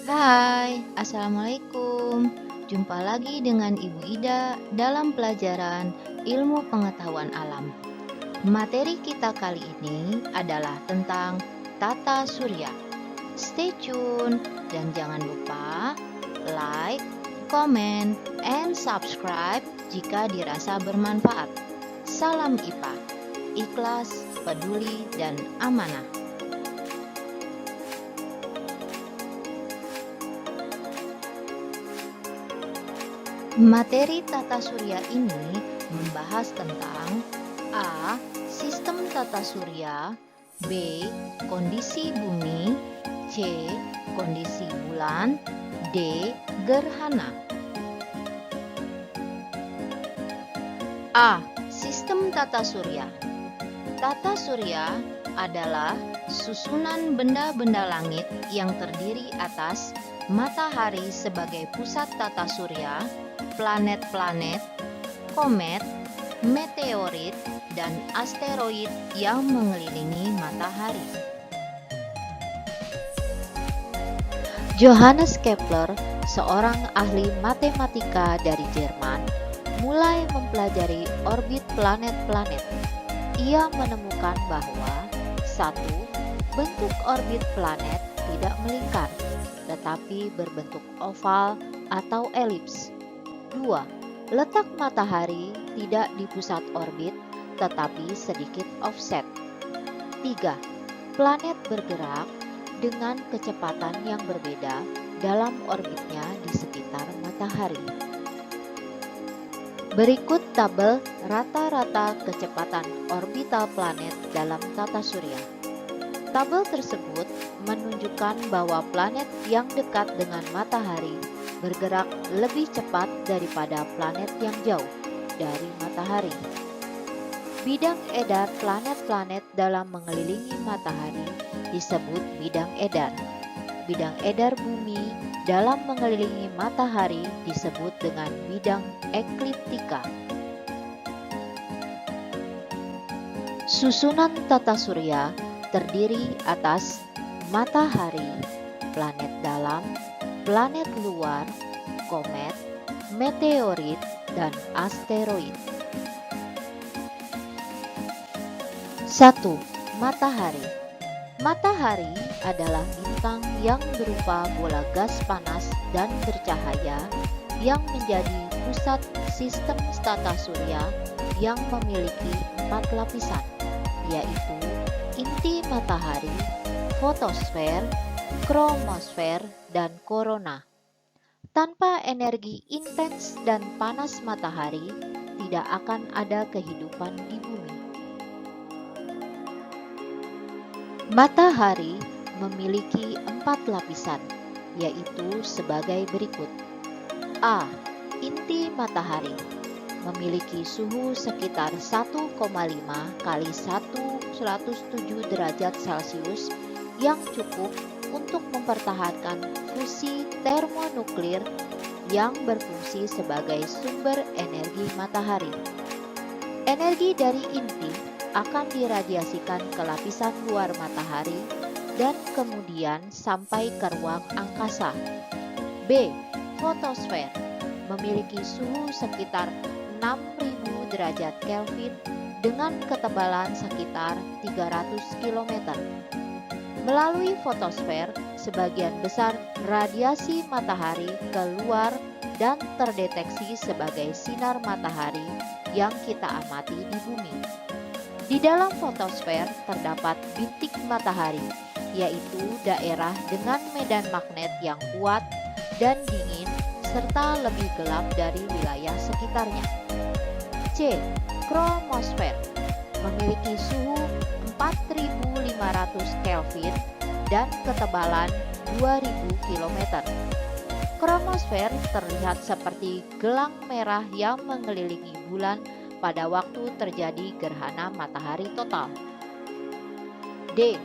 Hai, Assalamualaikum. Jumpa lagi dengan Ibu Ida dalam pelajaran Ilmu Pengetahuan Alam. Materi kita kali ini adalah tentang tata surya. Stay tune dan jangan lupa like, comment, and subscribe jika dirasa bermanfaat. Salam IPA, ikhlas, peduli, dan amanah. Materi tata surya ini membahas tentang A. Sistem tata surya, B. Kondisi bumi, C. Kondisi bulan, D. Gerhana. A. Sistem tata surya. Tata surya adalah susunan benda-benda langit yang terdiri atas matahari sebagai pusat tata surya, planet-planet, komet, meteorit, dan asteroid yang mengelilingi matahari. Johannes Kepler, seorang ahli matematika dari Jerman, mulai mempelajari orbit planet-planet. Ia menemukan bahwa 1. Bentuk orbit planet tidak melingkar, tetapi berbentuk oval atau elips. 2. Letak matahari tidak di pusat orbit, tetapi sedikit offset. 3. Planet bergerak dengan kecepatan yang berbeda dalam orbitnya di sekitar matahari. Berikut tabel rata-rata kecepatan orbital planet dalam tata surya. Tabel tersebut menunjukkan bahwa planet yang dekat dengan matahari bergerak lebih cepat daripada planet yang jauh dari matahari. Bidang edar planet-planet dalam mengelilingi matahari disebut bidang edar. Bidang edar bumi dalam mengelilingi matahari disebut dengan bidang ekliptika. Susunan tata surya terdiri atas matahari, planet dalam, planet luar, komet, meteorit, dan asteroid. 1. Matahari. Matahari adalah bintang yang berupa bola gas panas dan bercahaya yang menjadi pusat sistem tata surya yang memiliki 4 lapisan, yaitu inti matahari, fotosfer, kromosfer, dan korona. Tanpa energi intens dan panas matahari, tidak akan ada kehidupan di bumi. Matahari memiliki 4 lapisan, yaitu sebagai berikut. A. Inti matahari memiliki suhu sekitar 1,5 kali 107 derajat Celcius yang cukup untuk mempertahankan fusi termonuklir yang berfungsi sebagai sumber energi matahari. Energi dari inti akan diradiasikan ke lapisan luar matahari dan kemudian sampai ke ruang angkasa. B. Fotosfer memiliki suhu sekitar 6000 derajat Kelvin dengan ketebalan sekitar 300 km. Melalui fotosfer, sebagian besar radiasi matahari keluar dan terdeteksi sebagai sinar matahari yang kita amati di bumi. Di dalam fotosfer terdapat bintik matahari, yaitu daerah dengan medan magnet yang kuat dan dingin serta lebih gelap dari wilayah sekitarnya. C. Kromosfer memiliki suhu 4500 Kelvin dan ketebalan 2000 km. Kromosfer terlihat seperti gelang merah yang mengelilingi bulan pada waktu terjadi gerhana matahari total. D.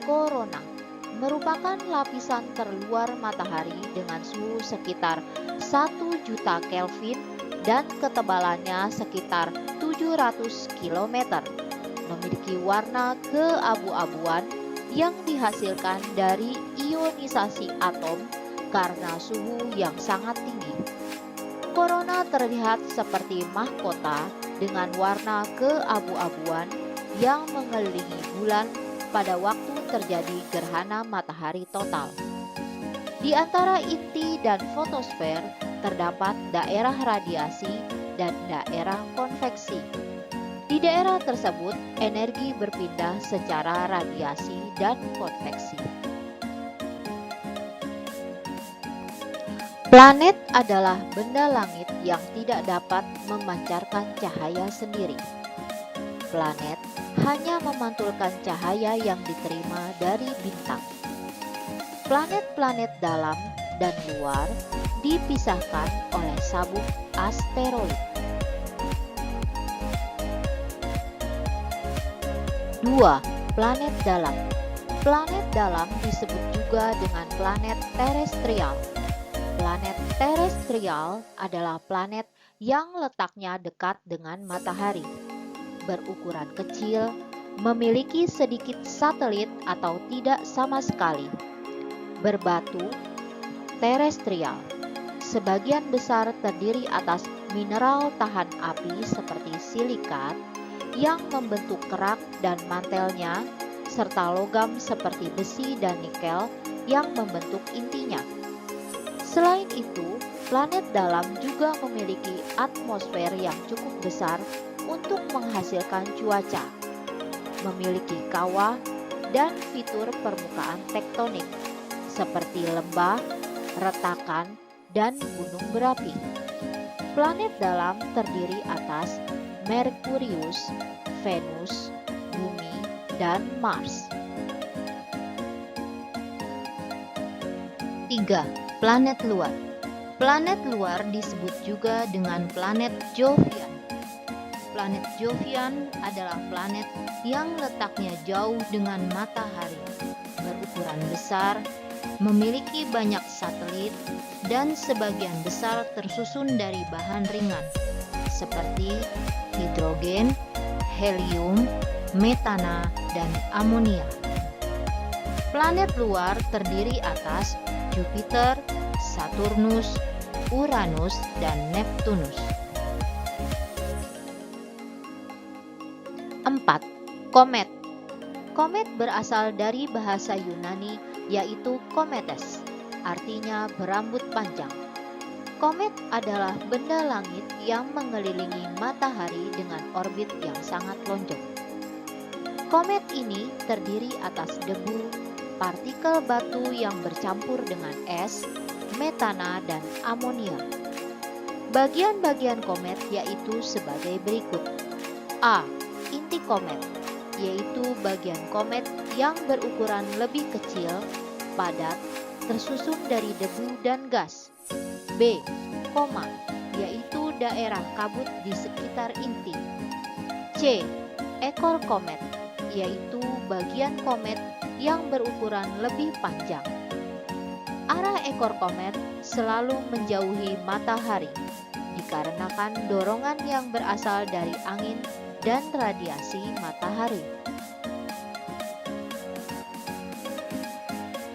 Korona merupakan lapisan terluar matahari dengan suhu sekitar 1 juta Kelvin dan ketebalannya sekitar 700 km. Memiliki warna keabu-abuan yang dihasilkan dari ionisasi atom karena suhu yang sangat tinggi. Corona terlihat seperti mahkota dengan warna keabu-abuan yang mengelilingi bulan pada waktu terjadi gerhana matahari total. Di antara inti dan fotosfer terdapat daerah radiasi dan daerah konveksi. Di daerah tersebut, energi berpindah secara radiasi dan konveksi. Planet adalah benda langit yang tidak dapat memancarkan cahaya sendiri. Planet hanya memantulkan cahaya yang diterima dari bintang. Planet-planet dalam dan luar dipisahkan oleh sabuk asteroid. 2. Planet dalam. Planet dalam disebut juga dengan planet terestrial. Planet terestrial adalah planet yang letaknya dekat dengan matahari, berukuran kecil, memiliki sedikit satelit atau tidak sama sekali, berbatu, terestrial. Sebagian besar terdiri atas mineral tahan api seperti silikat yang membentuk kerak dan mantelnya, serta logam seperti besi dan nikel yang membentuk intinya. Selain itu, planet dalam juga memiliki atmosfer yang cukup besar untuk menghasilkan cuaca, memiliki kawah dan fitur permukaan tektonik seperti lembah, retakan, dan gunung berapi. Planet dalam terdiri atas Merkurius, Venus, Bumi, dan Mars. 3. Planet luar. Planet luar disebut juga dengan planet Jovian. Planet Jovian adalah planet yang letaknya jauh dengan matahari, berukuran besar, memiliki banyak satelit, dan sebagian besar tersusun dari bahan ringan seperti hidrogen, helium, metana, dan amonia. Planet luar terdiri atas Jupiter, Saturnus, Uranus, dan Neptunus. 4. Komet. Komet berasal dari bahasa Yunani yaitu kometes, artinya berambut panjang. Komet adalah benda langit yang mengelilingi matahari dengan orbit yang sangat lonjong. Komet ini terdiri atas debu, partikel batu yang bercampur dengan es, metana, dan amonia. Bagian-bagian komet yaitu sebagai berikut. A. Inti komet, yaitu bagian komet yang berukuran lebih kecil, padat, tersusun dari debu dan gas. B. Koma, yaitu daerah kabut di sekitar inti. C. Ekor komet, yaitu bagian komet yang berukuran lebih panjang. Arah ekor komet selalu menjauhi matahari, dikarenakan dorongan yang berasal dari angin dan radiasi matahari.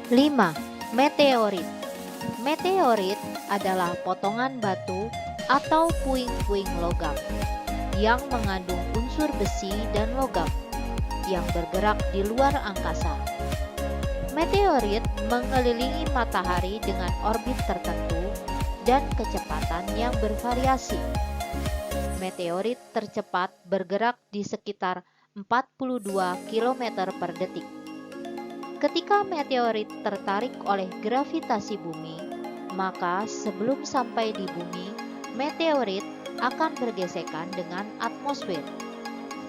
5. Meteorit. Meteorit adalah potongan batu atau puing-puing logam yang mengandung unsur besi dan logam yang bergerak di luar angkasa. Meteorit mengelilingi matahari dengan orbit tertentu dan kecepatan yang bervariasi. Meteorit tercepat bergerak di sekitar 42 km per detik. Ketika meteorit tertarik oleh gravitasi bumi, maka sebelum sampai di bumi, meteorit akan bergesekan dengan atmosfer.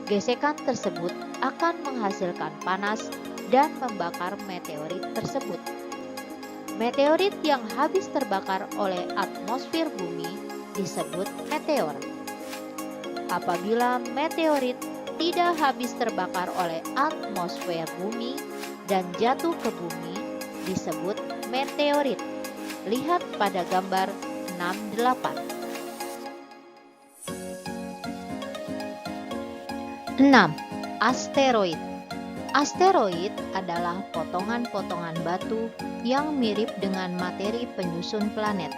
Gesekan tersebut akan menghasilkan panas dan membakar meteorit tersebut. Meteorit yang habis terbakar oleh atmosfer bumi disebut meteor. Apabila meteorit tidak habis terbakar oleh atmosfer bumi dan jatuh ke bumi, disebut meteorit. Lihat pada gambar 6.8. 6. Asteroid. Asteroid adalah potongan-potongan batu yang mirip dengan materi penyusun planet.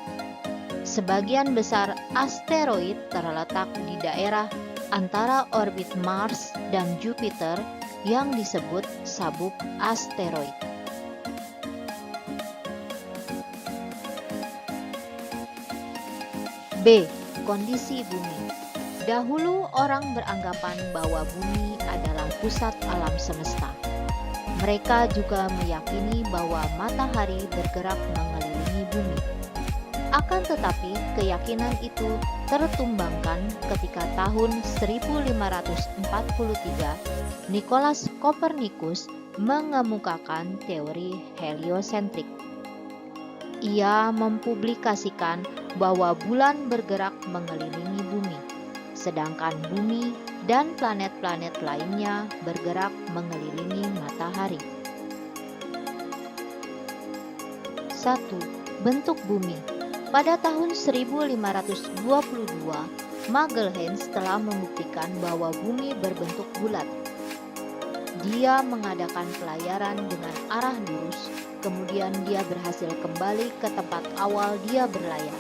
Sebagian besar asteroid terletak di daerah antara orbit Mars dan Jupiter yang disebut sabuk asteroid. B. Kondisi bumi. Dahulu orang beranggapan bahwa bumi adalah pusat alam semesta. Mereka juga meyakini bahwa matahari bergerak mengelilingi bumi. Akan tetapi, keyakinan itu tertumbangkan ketika tahun 1543 Nikolaus Kopernikus mengemukakan teori heliosentrik. Ia mempublikasikan bahwa bulan bergerak mengelilingi bumi, sedangkan bumi dan planet-planet lainnya bergerak mengelilingi matahari. 1. Bentuk bumi. Pada tahun 1522, Magelhaens telah membuktikan bahwa bumi berbentuk bulat. Dia mengadakan pelayaran dengan arah lurus, kemudian dia berhasil kembali ke tempat awal dia berlayar.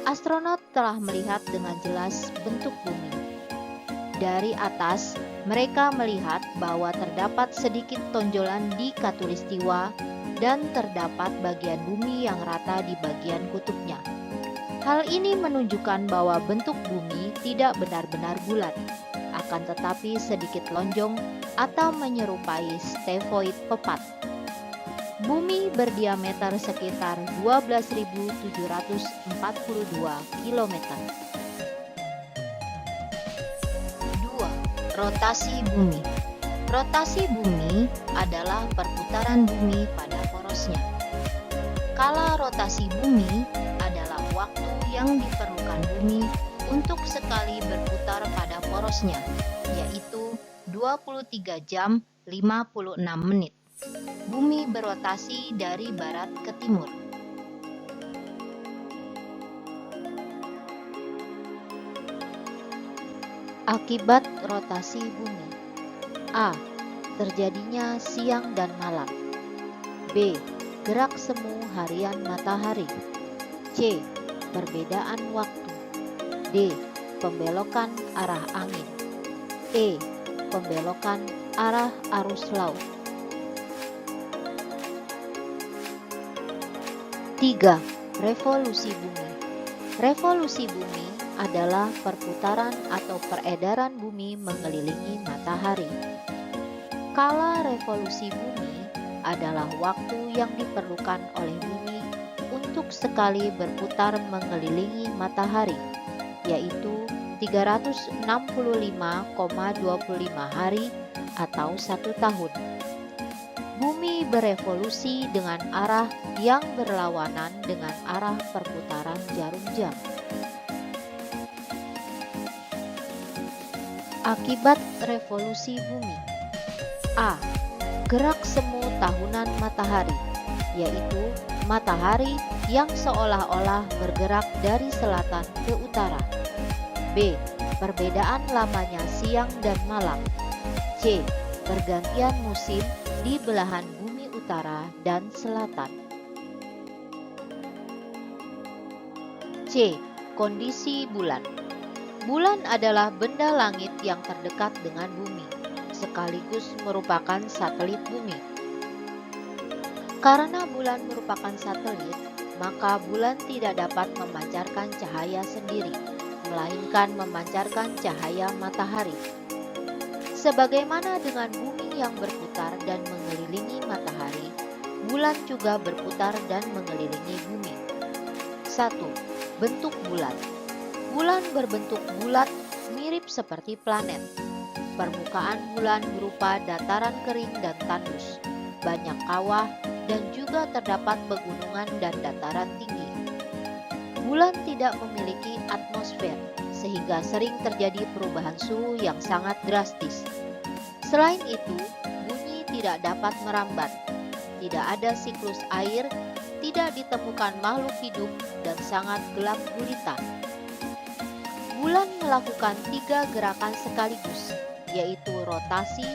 Astronot telah melihat dengan jelas bentuk bumi. Dari atas, mereka melihat bahwa terdapat sedikit tonjolan di khatulistiwa dan terdapat bagian bumi yang rata di bagian kutubnya. Hal ini menunjukkan bahwa bentuk bumi tidak benar-benar bulat, akan tetapi sedikit lonjong atau menyerupai stevoid pepat. Bumi berdiameter sekitar 12.742 km. 2. Rotasi bumi. Rotasi bumi adalah perputaran bumi pada porosnya. Kala rotasi bumi adalah waktu yang diperlukan bumi untuk sekali berputar pada porosnya, yaitu 23 jam 56 menit. Bumi berotasi dari barat ke timur. Akibat rotasi bumi. A. Terjadinya siang dan malam. B. Gerak semu harian matahari. C. Perbedaan waktu. D. Pembelokan arah angin. E. Pembelokan arah arus laut. 3. Revolusi bumi. Revolusi bumi adalah perputaran atau peredaran bumi mengelilingi matahari. Kala revolusi bumi adalah waktu yang diperlukan oleh bumi untuk sekali berputar mengelilingi matahari, yaitu 365,25 hari atau 1 tahun. Bumi berevolusi dengan arah yang berlawanan dengan arah perputaran jarum jam. Akibat revolusi bumi. A. Gerak semu tahunan matahari, yaitu matahari yang seolah-olah bergerak dari selatan ke utara. B. Perbedaan lamanya siang dan malam. C. Pergantian musim di belahan bumi utara dan selatan. C. Kondisi bulan. Bulan adalah benda langit yang terdekat dengan bumi, sekaligus merupakan satelit bumi. Karena bulan merupakan satelit, maka bulan tidak dapat memancarkan cahaya sendiri, melainkan memancarkan cahaya matahari. Sebagaimana dengan bumi yang berputar dan mengelilingi matahari, bulan juga berputar dan mengelilingi bumi. 1. Bentuk bulan. Bulan berbentuk bulat mirip seperti planet. Permukaan bulan berupa dataran kering dan tandus, banyak kawah, dan juga terdapat pegunungan dan dataran tinggi. Bulan tidak memiliki atmosfer, sehingga sering terjadi perubahan suhu yang sangat drastis. Selain itu, bumi tidak dapat merambat, tidak ada siklus air, tidak ditemukan makhluk hidup, dan sangat gelap gulita. Bulan melakukan 3 gerakan sekaligus, yaitu rotasi,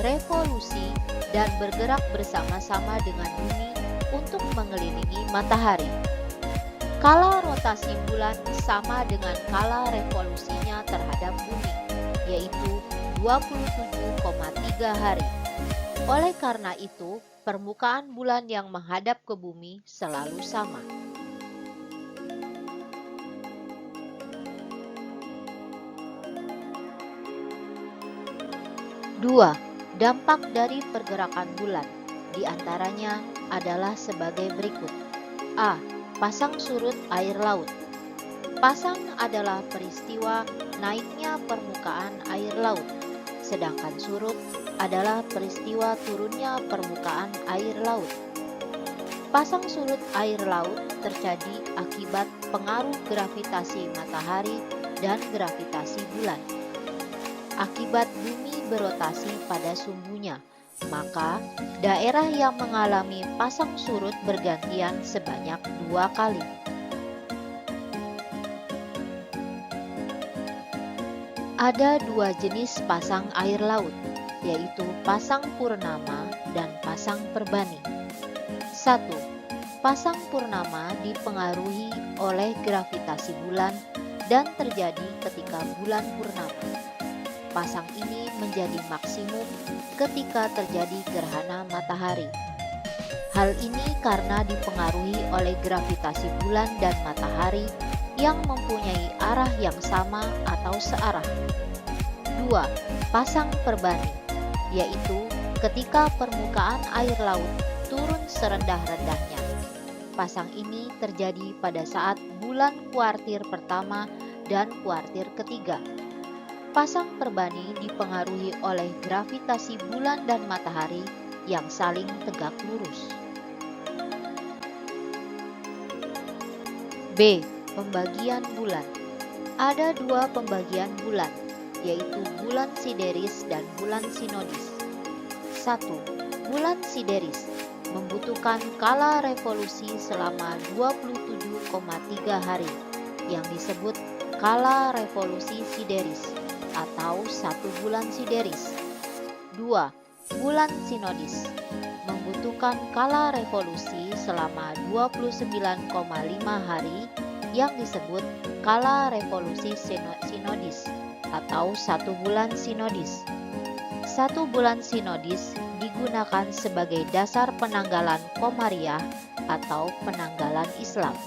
revolusi, dan bergerak bersama-sama dengan bumi untuk mengelilingi matahari. Kala rotasi bulan sama dengan kala revolusinya terhadap bumi, yaitu 27,3 hari. Oleh karena itu, permukaan bulan yang menghadap ke bumi selalu sama. Dua, dampak dari pergerakan bulan, di antaranya adalah sebagai berikut. A. Pasang surut air laut. Pasang adalah peristiwa naiknya permukaan air laut, sedangkan surut adalah peristiwa turunnya permukaan air laut. Pasang surut air laut terjadi akibat pengaruh gravitasi matahari dan gravitasi bulan. Akibat bumi berotasi pada sumbunya, maka daerah yang mengalami pasang surut bergantian sebanyak 2 kali. Ada 2 jenis pasang air laut, yaitu pasang purnama dan pasang perbani. 1. Pasang purnama dipengaruhi oleh gravitasi bulan dan terjadi ketika bulan purnama. Pasang ini menjadi maksimum ketika terjadi gerhana matahari. Hal ini karena dipengaruhi oleh gravitasi bulan dan matahari yang mempunyai arah yang sama atau searah. 2. Pasang perbani, yaitu ketika permukaan air laut turun serendah-rendahnya. Pasang ini terjadi pada saat bulan kuartir pertama dan kuartir ketiga. Pasang perbani dipengaruhi oleh gravitasi bulan dan matahari yang saling tegak lurus. B. Pembagian bulan. Ada 2 pembagian bulan, yaitu bulan sideris dan bulan sinodis. 1. Bulan sideris membutuhkan kala revolusi selama 27,3 hari, yang disebut kala revolusi sideris atau 1 bulan sideris. 2. Bulan sinodis membutuhkan kala revolusi selama 29,5 hari yang disebut kala revolusi sinodis atau 1 bulan sinodis. 1 bulan sinodis digunakan sebagai dasar penanggalan Komariah atau penanggalan Islam.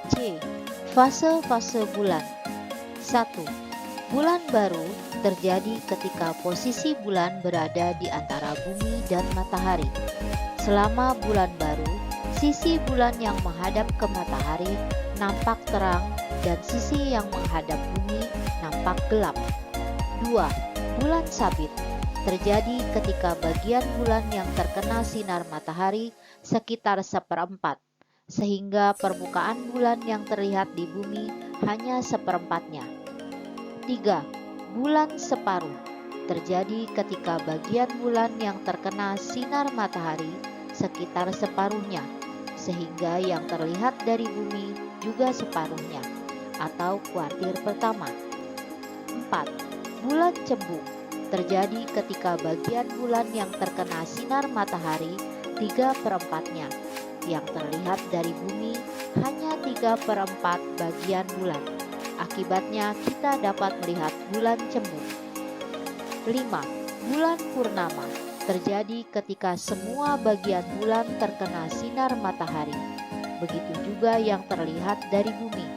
C. Fase-fase bulan. 1. Bulan baru terjadi ketika posisi bulan berada di antara bumi dan matahari. Selama bulan baru, sisi bulan yang menghadap ke matahari nampak terang dan sisi yang menghadap bumi nampak gelap. 2. Bulan sabit terjadi ketika bagian bulan yang terkena sinar matahari sekitar 1/4, sehingga permukaan bulan yang terlihat di bumi hanya 1/4-nya. 3. Bulan separuh terjadi ketika bagian bulan yang terkena sinar matahari sekitar separuhnya, sehingga yang terlihat dari bumi juga separuhnya, atau kuartir pertama. 4. Bulan cembung terjadi ketika bagian bulan yang terkena sinar matahari 3/4-nya, yang terlihat dari bumi hanya 3/4 bagian bulan. Akibatnya kita dapat melihat bulan cembung. 5. Bulan purnama terjadi ketika semua bagian bulan terkena sinar matahari. Begitu juga yang terlihat dari bumi.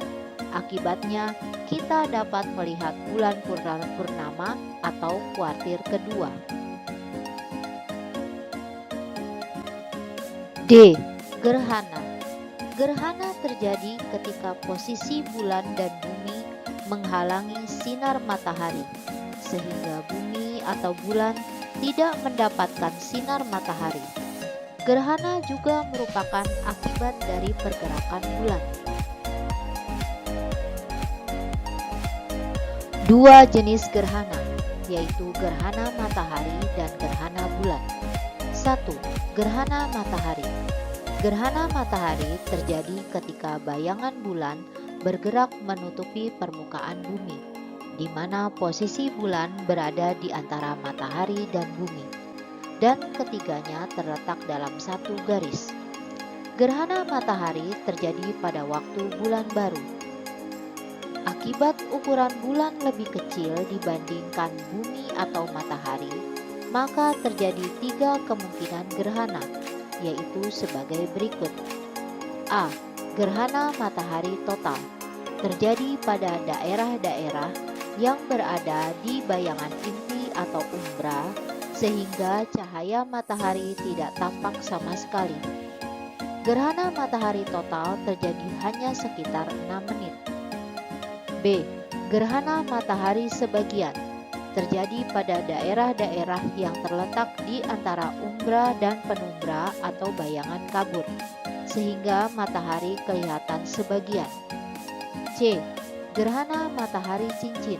Akibatnya kita dapat melihat bulan purnama atau kuartir kedua. D. Gerhana. Gerhana terjadi ketika posisi bulan dan bumi menghalangi sinar matahari, sehingga bumi atau bulan tidak mendapatkan sinar matahari. Gerhana juga merupakan akibat dari pergerakan bulan. 2 jenis gerhana, yaitu gerhana matahari dan gerhana bulan. 1. Gerhana matahari. Gerhana matahari terjadi ketika bayangan bulan bergerak menutupi permukaan bumi. di mana posisi bulan berada di antara matahari dan bumi, dan ketiganya terletak dalam satu garis. Gerhana matahari terjadi pada waktu bulan baru. Akibat ukuran bulan lebih kecil dibandingkan bumi atau matahari, maka terjadi 3 kemungkinan gerhana, yaitu sebagai berikut. A. Gerhana matahari total terjadi pada daerah-daerah yang berada di bayangan inti atau umbra, sehingga cahaya matahari tidak tampak sama sekali. Gerhana matahari total terjadi hanya sekitar 6 menit. B. Gerhana matahari sebagian terjadi pada daerah-daerah yang terletak di antara umbra dan penumbra atau bayangan kabut, sehingga matahari kelihatan sebagian. C. Gerhana matahari cincin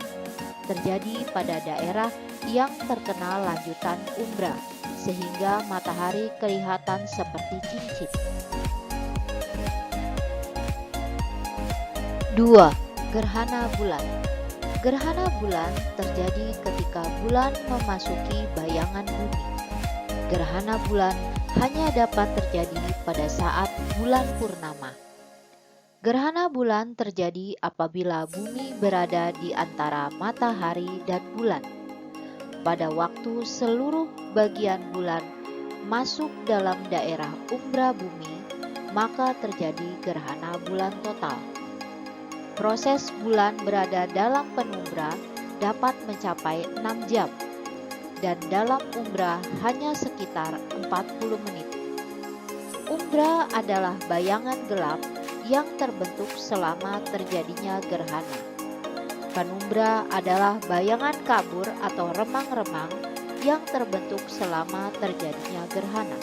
terjadi pada daerah yang terkena lanjutan umbra, sehingga matahari kelihatan seperti cincin. 2. Gerhana bulan. Gerhana bulan terjadi ketika bulan memasuki bayangan bumi. Gerhana bulan hanya dapat terjadi pada saat bulan purnama. Gerhana bulan terjadi apabila bumi berada di antara matahari dan bulan. Pada waktu seluruh bagian bulan masuk dalam daerah umbra bumi, maka terjadi gerhana bulan total. Proses bulan berada dalam penumbra dapat mencapai 6 jam, dan dalam umbra hanya sekitar 40 menit. Umbra adalah bayangan gelap yang terbentuk selama terjadinya gerhana. Penumbra adalah bayangan kabur atau remang-remang yang terbentuk selama terjadinya gerhana.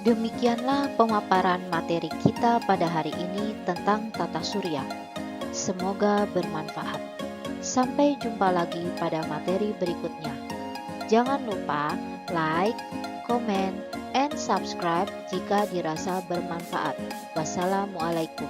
Demikianlah pemaparan materi kita pada hari ini tentang tata surya. Semoga bermanfaat. Sampai jumpa lagi pada materi berikutnya. Jangan lupa like, comment, and subscribe jika dirasa bermanfaat. Wassalamualaikum.